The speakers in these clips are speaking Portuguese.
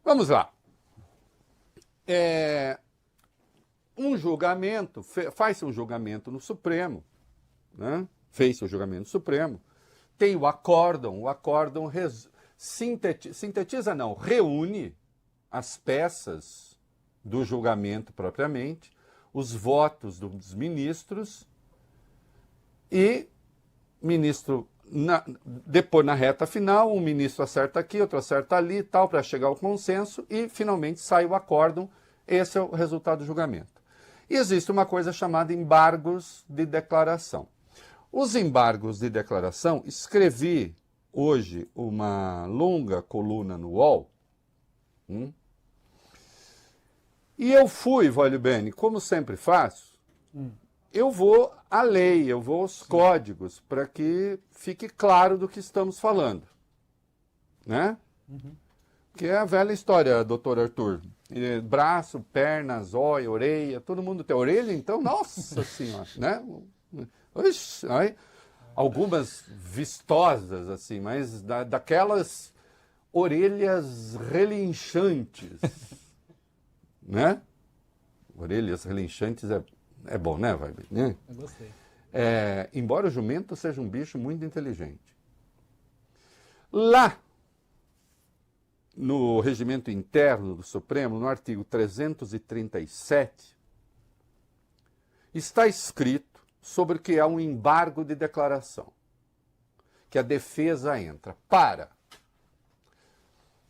Vamos lá. Um julgamento, faz-se um julgamento no Supremo, né? Fez-se o julgamento no Supremo, tem o acórdão sintetiza não, reúne as peças do julgamento propriamente, os votos dos ministros e ministro, depois na reta final, um ministro acerta aqui, outro acerta ali, tal, para chegar ao consenso e finalmente sai o acórdão. Esse é o resultado do julgamento. E existe uma coisa chamada embargos de declaração. Os embargos de declaração, escrevi hoje uma longa coluna no UOL, e eu fui, Voglio Bene, como sempre faço, eu vou à lei, eu vou aos códigos, para que fique claro do que estamos falando. Né? Que é a velha história, doutor Arthur. Braço, perna, zóio, orelha, todo mundo tem orelha, então, nossa senhora, né? Oxi, aí, algumas vistosas, assim, mas daquelas orelhas relinchantes, né? Orelhas relinchantes é bom, né, vai bem, né? Eu gostei. Embora o jumento seja um bicho muito inteligente. Lá, no regimento interno do Supremo, no artigo 337, está escrito sobre o que é um embargo de declaração, que a defesa entra para.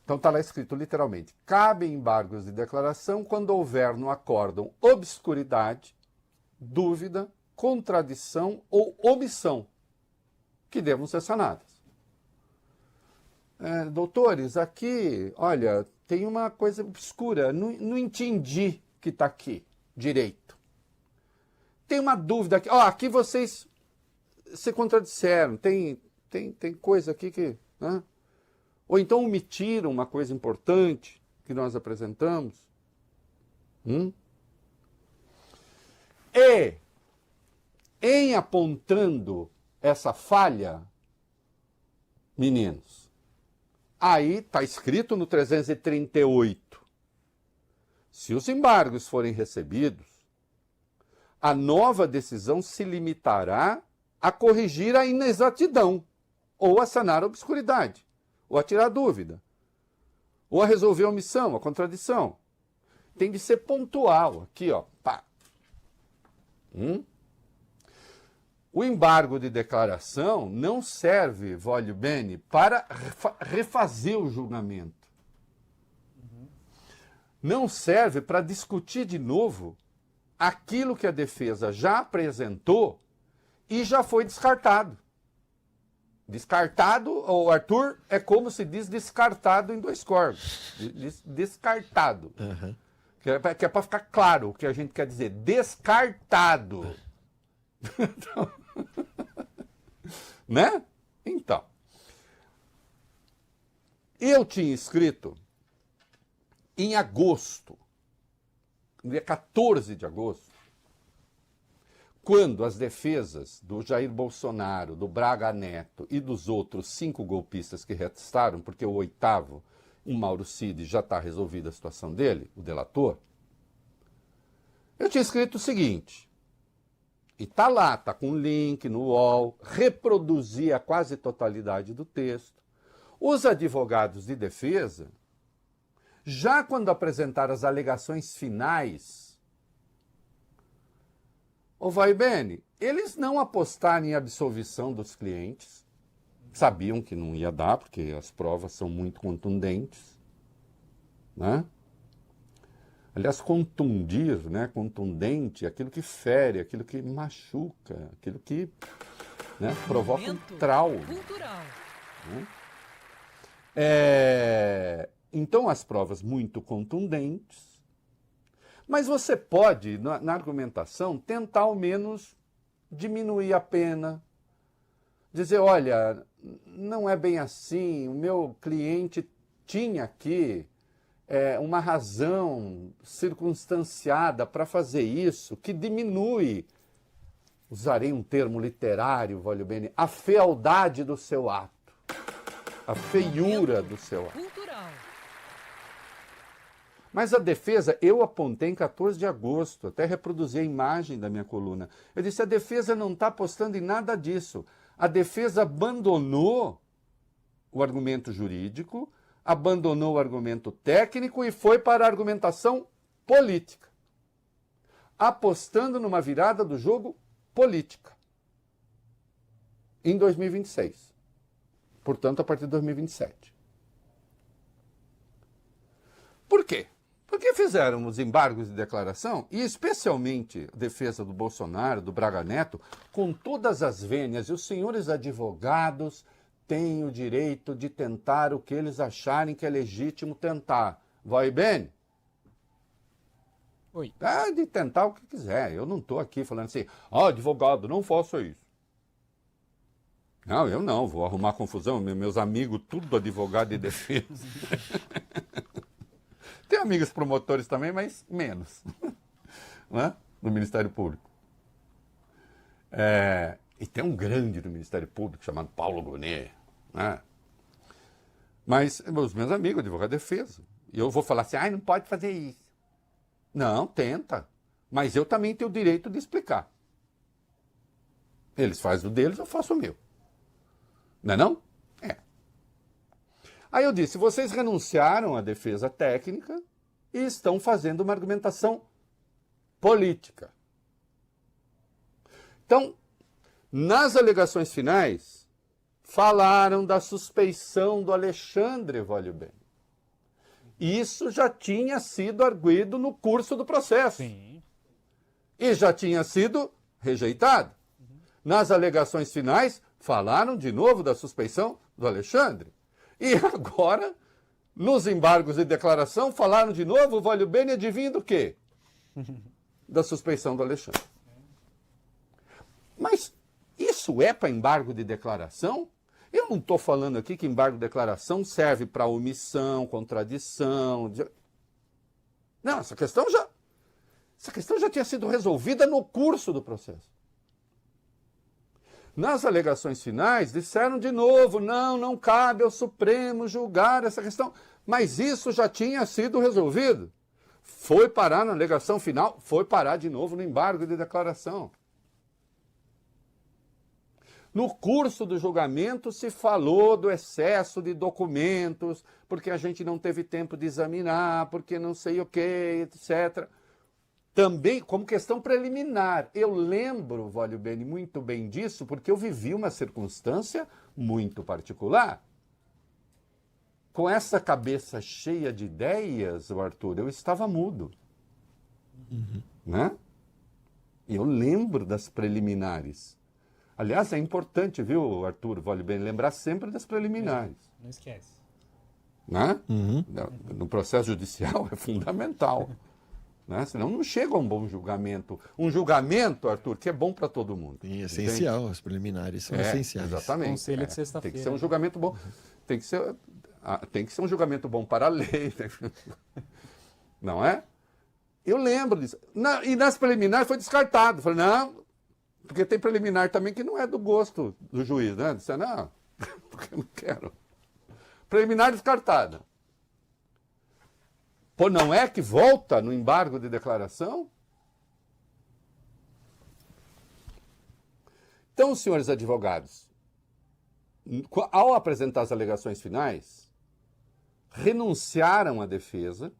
Então está lá escrito literalmente, cabe embargos de declaração quando houver no acórdão obscuridade, dúvida, contradição ou omissão, que devam ser sanadas. Doutores, aqui, olha, tem uma coisa obscura, não entendi que está aqui direito. Tem uma dúvida aqui, aqui vocês se contradisseram, tem coisa aqui que... Né? Ou então omitiram uma coisa importante que nós apresentamos. E, em apontando essa falha, meninos, aí está escrito no 338, se os embargos forem recebidos, a nova decisão se limitará a corrigir a inexatidão, ou a sanar a obscuridade, ou a tirar a dúvida, ou a resolver a omissão, a contradição. Tem de ser pontual, aqui, ó, pá. O embargo de declaração não serve, Voglio Bene, para refazer o julgamento. Não serve para discutir de novo aquilo que a defesa já apresentou e já foi descartado. Descartado, o Arthur, é como se diz descartado em dois corpos. Descartado. Que é para ficar claro o que a gente quer dizer. Descartado. Então, né? Então, eu tinha escrito em agosto, no dia 14 de agosto, quando as defesas do Jair Bolsonaro, do Braga Neto e dos outros 5 golpistas que restaram, porque o 8º, o Mauro Cid, já está resolvida a situação dele, o delator, eu tinha escrito o seguinte, e está lá, está com link no UOL, reproduzi a quase totalidade do texto. Os advogados de defesa, já quando apresentaram as alegações finais, Voglio Bene, eles não apostaram em absolvição dos clientes, sabiam que não ia dar, porque as provas são muito contundentes, né? Aliás, contundir, né? Contundente, aquilo que fere, aquilo que machuca, aquilo que, né, provoca um trauma. Né? Então, as provas muito contundentes, mas você pode, na argumentação, tentar ao menos diminuir a pena, dizer, olha, não é bem assim, o meu cliente tinha aqui uma razão circunstanciada para fazer isso, que diminui, usarei um termo literário, Voglio Bene, a fealdade do seu ato, a feiura do seu ato. Mas a defesa, eu apontei em 14 de agosto, até reproduzi a imagem da minha coluna. Eu disse, a defesa não está apostando em nada disso. A defesa abandonou o argumento jurídico, abandonou o argumento técnico e foi para a argumentação política, apostando numa virada do jogo política em 2026. Portanto, a partir de 2027. Por quê? Porque fizeram os embargos de declaração, e especialmente a defesa do Bolsonaro, do Braga Neto, com todas as vênias, e os senhores advogados têm o direito de tentar o que eles acharem que é legítimo tentar. Vai bem? Oi. É de tentar o que quiser. Eu não estou aqui falando assim, advogado, não faça isso. Não, eu não, vou arrumar confusão. Meus amigos, tudo advogado de defesa. Tem amigos promotores também, mas menos. Né? No Ministério Público. E tem um grande do Ministério Público chamado Paulo Gonet. Né? Mas os meus amigos, advogado de defesa. E eu vou falar assim, não pode fazer isso. Não, tenta. Mas eu também tenho o direito de explicar. Eles fazem o deles, eu faço o meu. Não é não? É. Aí eu disse, vocês renunciaram à defesa técnica e estão fazendo uma argumentação política. Então, nas alegações finais, falaram da suspeição do Alexandre Volubeni. Isso já tinha sido arguido no curso do processo. Sim. E já tinha sido rejeitado. Nas alegações finais, falaram de novo da suspeição do Alexandre. E agora, nos embargos de declaração, falaram de novo, o Volubeni adivinha do quê? Da suspeição do Alexandre. Mas isso é para embargo de declaração? Eu não estou falando aqui que embargo de declaração serve para omissão, contradição. Não, essa questão já tinha sido resolvida no curso do processo. Nas alegações finais, disseram de novo, não cabe ao Supremo julgar essa questão. Mas isso já tinha sido resolvido. Foi parar na alegação final, foi parar de novo no embargo de declaração. No curso do julgamento se falou do excesso de documentos, porque a gente não teve tempo de examinar, porque não sei o que, etc. Também como questão preliminar. Eu lembro, Volubeni, muito bem disso, porque eu vivi uma circunstância muito particular. Com essa cabeça cheia de ideias, Arthur, eu estava mudo. Né? E eu lembro das preliminares. Aliás, é importante, viu, Arthur Volubeni, lembrar sempre das preliminares. Não esquece. Né? No processo judicial é fundamental. Né? Senão não chega a um bom julgamento. Um julgamento, Arthur, que é bom para todo mundo. E essencial, entende? As preliminares são essenciais. Exatamente. Conselho de sexta-feira. Tem que ser um julgamento bom. Tem que ser um julgamento bom para a lei. Não é? Eu lembro disso. E nas preliminares foi descartado. Falei, não, porque tem preliminar também que não é do gosto do juiz, né? Disse, não, porque eu não quero. Preliminar descartada. Pô, não é que volta no embargo de declaração? Então, senhores advogados, ao apresentar as alegações finais, renunciaram à defesa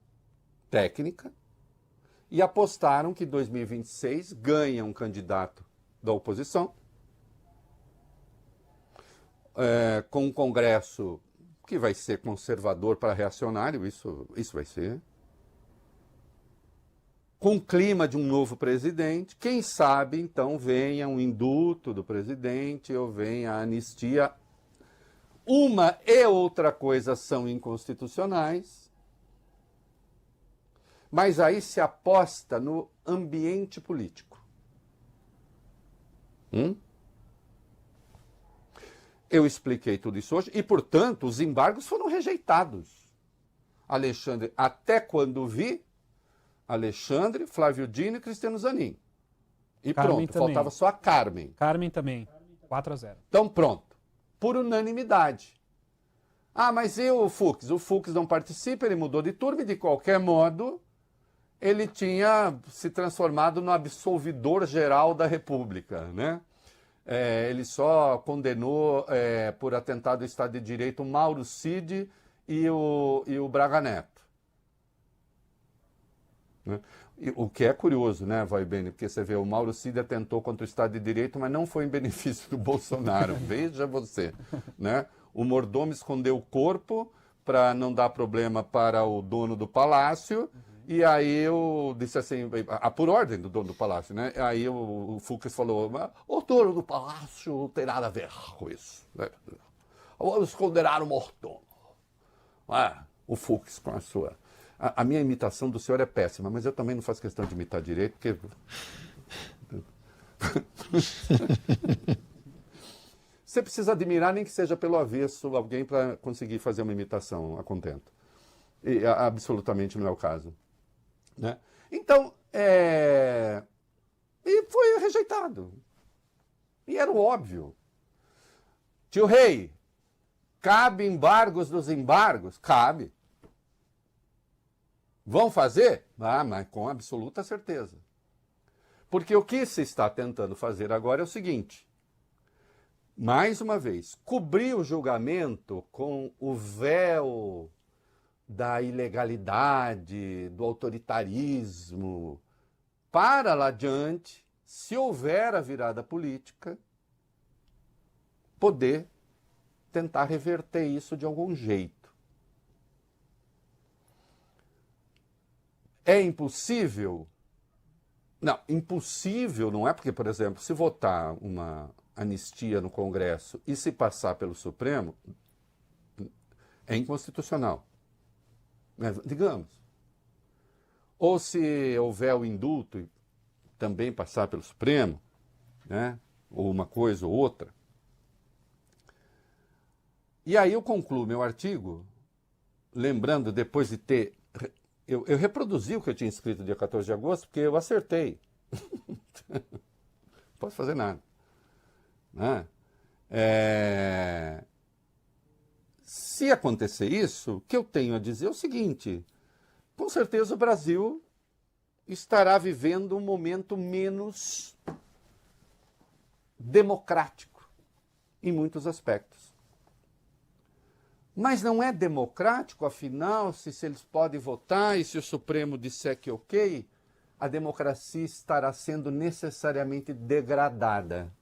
técnica e apostaram que em 2026 ganha um candidato da oposição, com um Congresso que vai ser conservador para reacionário, isso vai ser, com o clima de um novo presidente, quem sabe então venha um indulto do presidente ou venha a anistia. Uma e outra coisa são inconstitucionais, mas aí se aposta no ambiente político. Eu expliquei tudo isso hoje e, portanto, os embargos foram rejeitados. Alexandre, até quando vi, Alexandre, Flávio Dino e Cristiano Zanin. E Carmen pronto, também. faltava só a Carmen. Carmen também, 4-0. Então pronto, por unanimidade. Ah, mas e o Fux? O Fux não participa, ele mudou de turma e, de qualquer modo, ele tinha se transformado no absolvidor geral da República, né? Ele só condenou por atentado ao Estado de Direito o Mauro Cid e o Braga Neto. Né? O que é curioso, né, Vai Bene? Porque você vê, o Mauro Cid atentou contra o Estado de Direito, mas não foi em benefício do Bolsonaro. Veja você. Né? O mordomo escondeu o corpo para não dar problema para o dono do palácio. E aí eu disse assim, por ordem do dono do palácio, né? Aí o Fux falou, o dono do palácio não tem nada a ver com isso. Né? Vamos condenar o mordomo. O Fux com a sua... A minha imitação do senhor é péssima, mas eu também não faço questão de imitar direito, porque... Você precisa admirar, nem que seja pelo avesso, alguém para conseguir fazer uma imitação a contento. E absolutamente não é o caso. Né? Então, e foi rejeitado. E era o óbvio. Tio Rei, cabe embargos dos embargos? Cabe. Vão fazer? Mas com absoluta certeza. Porque o que se está tentando fazer agora é o seguinte, mais uma vez, cobrir o julgamento com o véu da ilegalidade, do autoritarismo, para lá adiante, se houver a virada política, poder tentar reverter isso de algum jeito. É impossível? Não, impossível não é porque, por exemplo, se votar uma anistia no Congresso e se passar pelo Supremo, é inconstitucional. Digamos. Ou se houver o indulto e também passar pelo Supremo, né? Ou uma coisa ou outra. E aí eu concluo meu artigo, lembrando, depois de ter... Eu reproduzi o que eu tinha escrito dia 14 de agosto, porque eu acertei. Não posso fazer nada. Né? Se acontecer isso, o que eu tenho a dizer é o seguinte, com certeza o Brasil estará vivendo um momento menos democrático, em muitos aspectos. Mas não é democrático, afinal, se eles podem votar e se o Supremo disser que ok, a democracia estará sendo necessariamente degradada.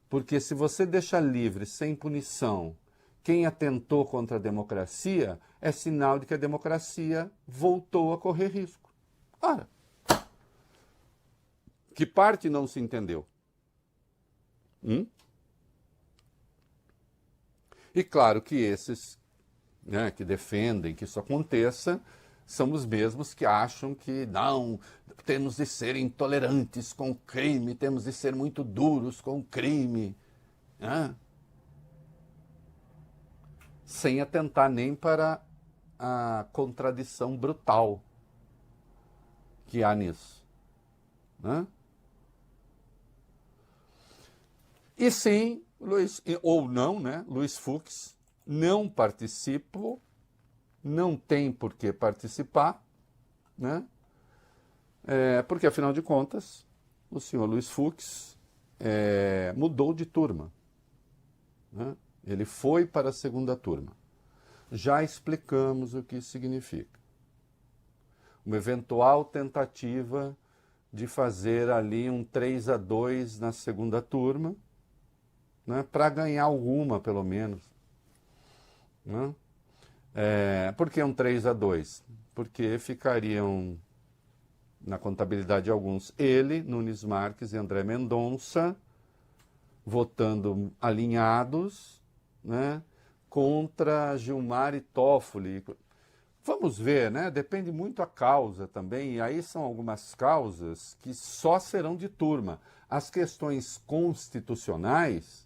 Porque se você deixa livre, sem punição, quem atentou contra a democracia, é sinal de que a democracia voltou a correr risco. Ora, que parte não se entendeu? E claro que esses, né, que defendem que isso aconteça são os mesmos que acham que não, temos de ser intolerantes com o crime, temos de ser muito duros com o crime, né? Sem atentar nem para a contradição brutal que há nisso. Né? E sim, ou não, né? Luiz Fux não participou, não tem por que participar, né? Porque, afinal de contas, o senhor Luiz Fux mudou de turma. Né? Ele foi para a segunda turma. Já explicamos o que isso significa. Uma eventual tentativa de fazer ali um 3-2 na segunda turma, né, para ganhar alguma, pelo menos. Né? Por que um 3-2? Porque ficariam, na contabilidade de alguns, ele, Nunes Marques e André Mendonça, votando alinhados, né, contra Gilmar e Toffoli. Vamos ver, né? Depende muito a causa também, e aí são algumas causas que só serão de turma. As questões constitucionais,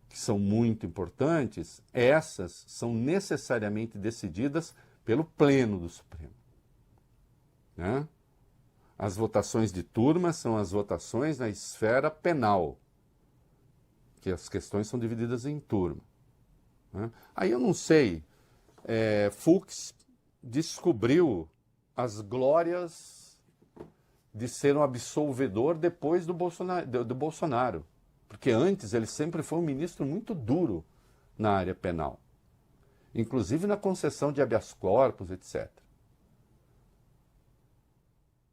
que são muito importantes, essas são necessariamente decididas pelo Pleno do Supremo. Né? As votações de turma são as votações na esfera penal, que as questões são divididas em turma. Né? Aí eu não sei, Fux descobriu as glórias de ser um absolvedor depois do Bolsonaro. Porque antes ele sempre foi um ministro muito duro na área penal. Inclusive na concessão de habeas corpus, etc.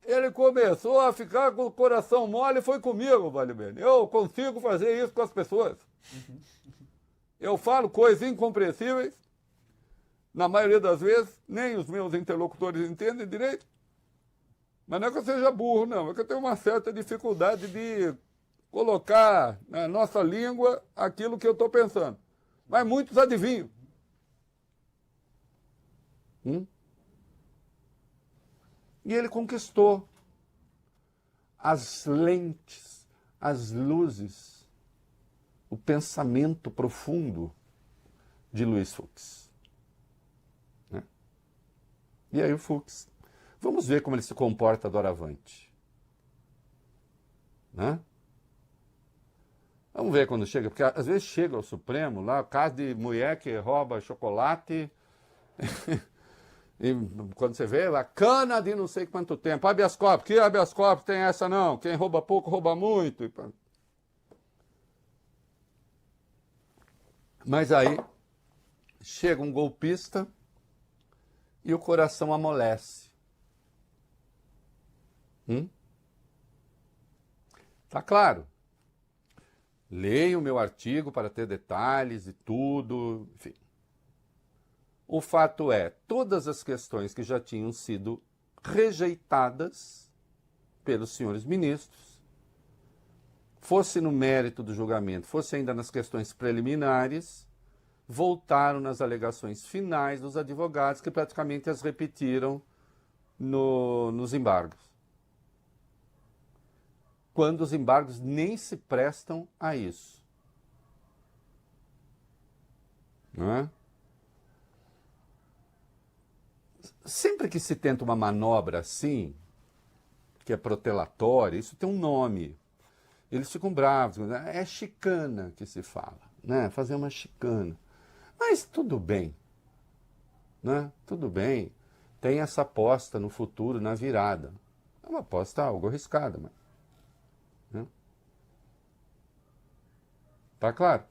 Ele começou a ficar com o coração mole e foi comigo, Vale Bene. Eu consigo fazer isso com as pessoas. Eu falo coisas incompreensíveis. Na maioria das vezes, nem os meus interlocutores entendem direito. Mas não é que eu seja burro, não. É que eu tenho uma certa dificuldade de colocar na nossa língua aquilo que eu estou pensando. Mas muitos adivinham. E ele conquistou as lentes, as luzes, o pensamento profundo de Luiz Fux. Né? E aí o Fux. Vamos ver como ele se comporta doravante. Né? Vamos ver quando chega, porque às vezes chega ao Supremo, lá, caso de mulher que rouba chocolate, e quando você vê, lá, cana de não sei quanto tempo, habeas corpus, que habeas corpus tem essa não, quem rouba pouco, rouba muito. Mas aí, chega um golpista e o coração amolece. Tá claro. Leia o meu artigo para ter detalhes e tudo, enfim. O fato é, todas as questões que já tinham sido rejeitadas pelos senhores ministros, fosse no mérito do julgamento, fosse ainda nas questões preliminares, voltaram nas alegações finais dos advogados, que praticamente as repetiram nos embargos. Quando os embargos nem se prestam a isso. Não é? Sempre que se tenta uma manobra assim, que é protelatória, isso tem um nome. Eles ficam bravos, né? É chicana que se fala, né? Fazer uma chicana. Mas tudo bem, né? Tudo bem. Tem essa aposta no futuro, na virada. É uma aposta algo arriscada, mas... Tá claro?